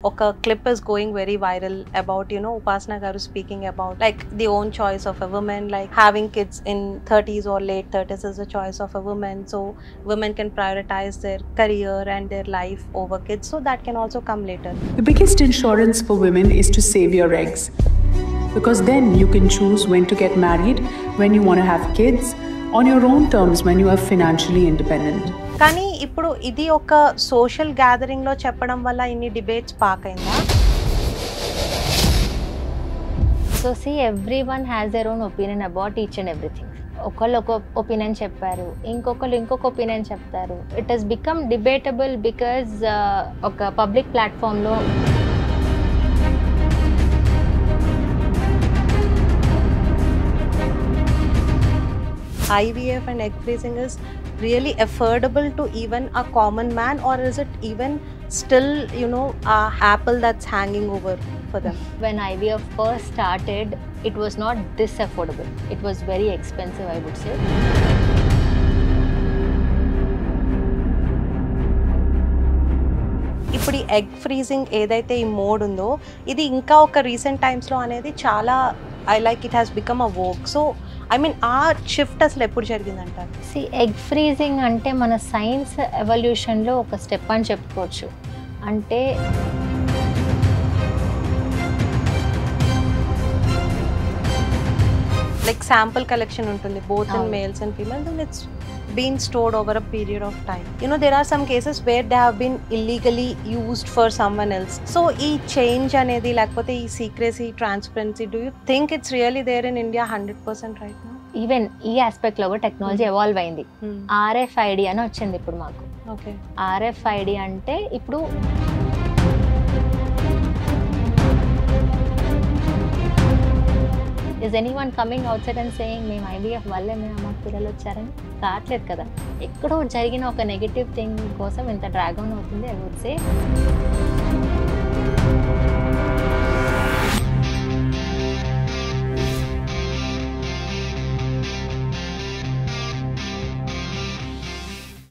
oka clip is going very viral about, you know, Upasana garu speaking about like the own choice of a woman, like having kids in 30s or late 30s is a choice of a woman, so women can prioritize their career and their life over kids, so that can also come later. The biggest insurance for women is to save your eggs, because then you can choose when to get married, when you want to have kids, on your own terms, when you are financially independent. కానీ ఇప్పుడు ఇది ఒక social gathering లో చెప్పడం వల్ల ఇన్ని debates spark అయిందా? So see everyone has their own opinion about each and everything. ఒకళ్ళు ఒక ఒపీనియన్ చెప్పారు, ఇంకొకళ్ళు ఇంకొక ఒపీనియన్ చెప్తారు. It has become debatable because ఒక పబ్లిక్ ప్లాట్ఫామ్లో IVF and egg freezing is really affordable to even a common man, or is it even still, you know, a apple that's hanging over for them? When IVF first started, it was not this affordable. It was very expensive, I would say. ఇప్పుడు ఈ egg freezing ఏదైతే ఈ mode ఉందో ఇది ఇంకా ఒక recent టైమ్స్లో అనేది చాలా it has become a woke. So I mean ఆ షిఫ్ట్ అసలు ఎప్పుడు జరిగిందంటారు? సి ఎగ్ ఫ్రీజింగ్ అంటే మన సైన్స్ ఎవల్యూషన్లో ఒక స్టెప్ అని చెప్పుకోవచ్చు. అంటే లైక్ శాంపుల్ కలెక్షన్ ఉంటుంది both in males and females, and it's been stored over a period of time. You know, there are some cases where they have been illegally used for someone else. So ee change anedi lekapothe ee secrecy, transparency, do you think it's really there in India 100% right now? Even ఈ aspect లో కూడా technology evolve అయింది. RFID అని వచ్చింది ఇప్పుడు మాకు. Okay, RFID అంటే ఇప్పుడు is anyone coming outside and saying మేము IVF వల్లే మేము మాకు పిల్లలు వచ్చారని కావట్లేదు కదా. ఎక్కడో జరిగిన ఒక నెగటివ్ థింగ్ కోసం ఇంత డ్రాగ్ ఆన్ అవుతుంది, ఐ వుడ్ సే.